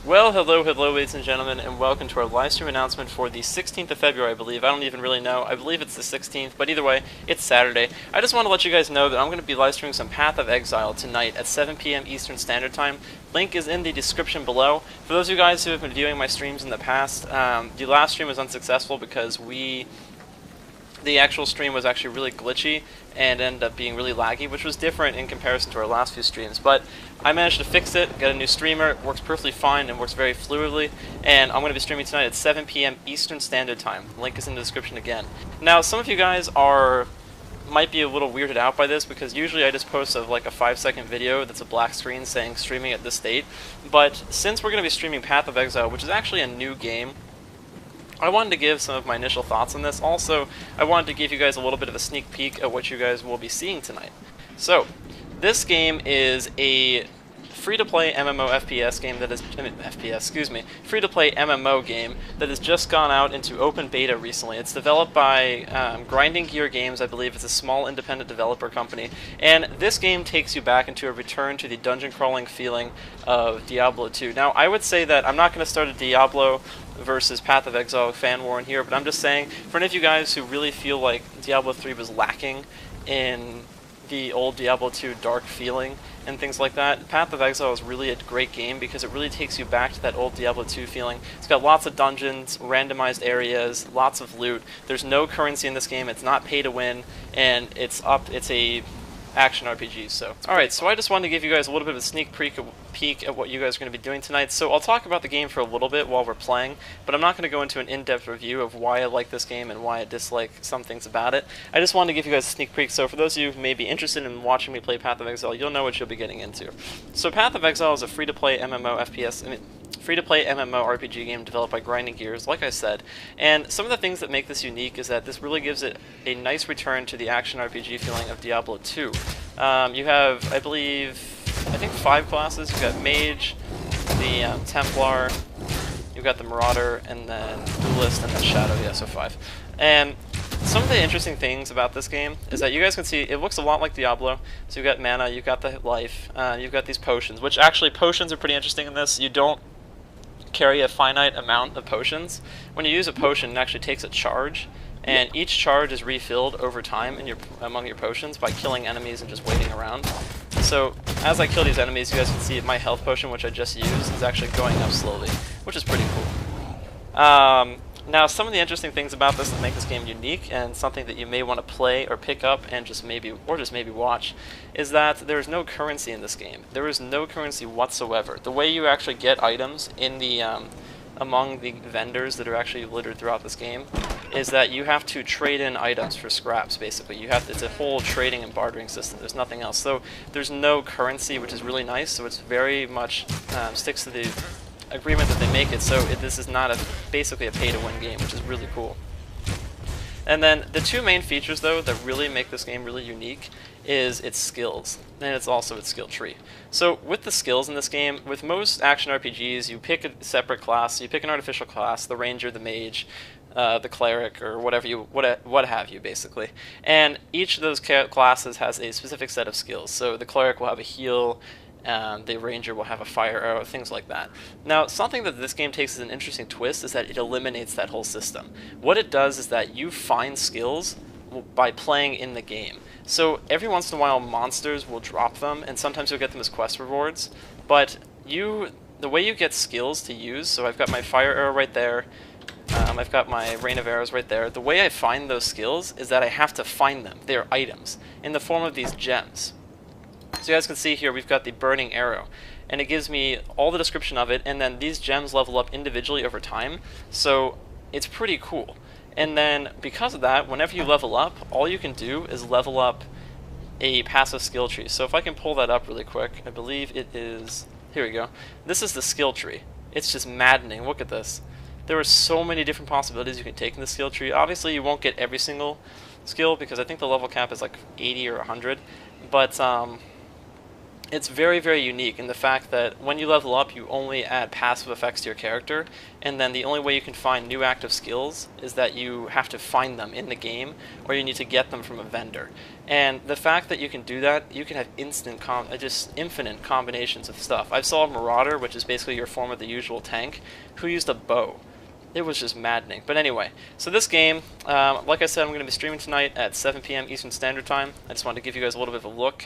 Well, hello, ladies and gentlemen, and welcome to our live stream announcement for the 16th of February, I believe. I don't even really know. I believe it's the 16th, but either way, it's Saturday. I just want to let you guys know that I'm going to be live streaming some Path of Exile tonight at 7 p.m. Eastern Standard Time. Link is in the description below. For those of you guys who have been viewing my streams in the past, the last stream was unsuccessful because the actual stream was actually really glitchy and ended up being really laggy, which was different in comparison to our last few streams. But I managed to fix it, get a new streamer, it works perfectly fine and works very fluidly, and I'm going to be streaming tonight at 7 p.m. Eastern Standard Time. Link is in the description again. Now, some of you guys might be a little weirded out by this because usually I just post like a 5-second video that's a black screen saying streaming at this date, but since we're going to be streaming Path of Exile, which is actually a new game, I wanted to give some of my initial thoughts on this. Also, I wanted to give you guys a little bit of a sneak peek at what you guys will be seeing tonight. So, this game is a free-to-play MMO FPS game that is, free-to-play MMO game that has just gone out into open beta recently. It's developed by Grinding Gear Games, I believe. It's a small independent developer company, and this game takes you back into a return to the dungeon crawling feeling of Diablo 2. Now, I would say that I'm not going to start a Diablo versus Path of Exile fan war in here, but I'm just saying, for any of you guys who really feel like Diablo 3 was lacking in the old Diablo 2 dark feeling and things like that, Path of Exile is really a great game because it really takes you back to that old Diablo 2 feeling. It's got lots of dungeons, randomized areas, lots of loot. There's no currency in this game, it's not pay to win, and it's a action RPG. So, alright, so I just wanted to give you guys a little bit of a sneak peek at what you guys are going to be doing tonight. So I'll talk about the game for a little bit while we're playing, but I'm not going to go into an in-depth review of why I like this game and why I dislike some things about it. I just wanted to give you guys a sneak peek, so for those of you who may be interested in watching me play Path of Exile, you'll know what you'll be getting into. So Path of Exile is a free-to-play free-to-play MMO RPG game developed by Grinding Gears, like I said, and some of the things that make this unique is that this really gives it a nice return to the action RPG feeling of Diablo 2. You have, I think 5 classes. You've got Mage, the Templar, you've got the Marauder, and then Duelist, and then Shadow, yeah, so 5. And some of the interesting things about this game is that you guys can see it looks a lot like Diablo. So you've got mana, you've got the life, you've got these potions, which actually potions are pretty interesting in this. You don't carry a finite amount of potions. When you use a potion, it actually takes a charge, and each charge is refilled over time among your potions by killing enemies and just waiting around. So as I kill these enemies, you guys can see my health potion, which I just used, is actually going up slowly, which is pretty cool. Now, some of the interesting things about this that make this game unique, and something that you may want to play or pick up and just maybe watch, is that there is no currency in this game. There is no currency whatsoever. The way you actually get items in the among the vendors that are actually littered throughout this game is that you have to trade in items for scraps. Basically, it's a whole trading and bartering system. There's nothing else. So there's no currency, which is really nice. So it's very much sticks to the agreement that they make it, so this is not basically a pay-to-win game, which is really cool. And then the two main features, though, that really make this game really unique is its skills, and it's also its skill tree. So with the skills in this game, with most action RPGs, you pick a separate class, you pick an artificial class, the ranger, the mage, the cleric, or what have you, basically. And each of those classes has a specific set of skills. So the cleric will have a heal, the ranger will have a fire arrow, things like that. Now, something that this game takes as an interesting twist is that it eliminates that whole system. What it does is that you find skills by playing in the game. So every once in a while, monsters will drop them, and sometimes you'll get them as quest rewards. But the way you get skills to use, so I've got my fire arrow right there, I've got my rain of arrows right there. The way I find those skills is that I have to find them. They're items in the form of these gems. So you guys can see here we've got the burning arrow, and it gives me all the description of it, and then these gems level up individually over time, so it's pretty cool. And then because of that, whenever you level up, all you can do is level up a passive skill tree. So if I can pull that up really quick, I believe it is, here we go. This is the skill tree. It's just maddening. Look at this. There are so many different possibilities you can take in the skill tree. Obviously you won't get every single skill because I think the level cap is like 80 or 100, but it's very, very unique in the fact that when you level up, you only add passive effects to your character, and then the only way you can find new active skills is that you have to find them in the game, or you need to get them from a vendor. And the fact that you can do that, you can have just infinite combinations of stuff. I've saw a Marauder, which is basically your form of the usual tank, who used a bow. It was just maddening. But anyway, so this game, like I said, I'm going to be streaming tonight at 7 p.m. Eastern Standard Time. I just wanted to give you guys a little bit of a look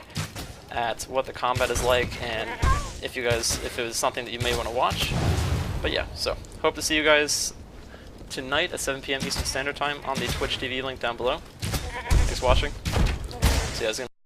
at what the combat is like, and if it was something that you may want to watch. But yeah, so hope to see you guys tonight at 7 p.m. Eastern Standard Time on the Twitch TV link down below. Thanks for watching. See you guys again.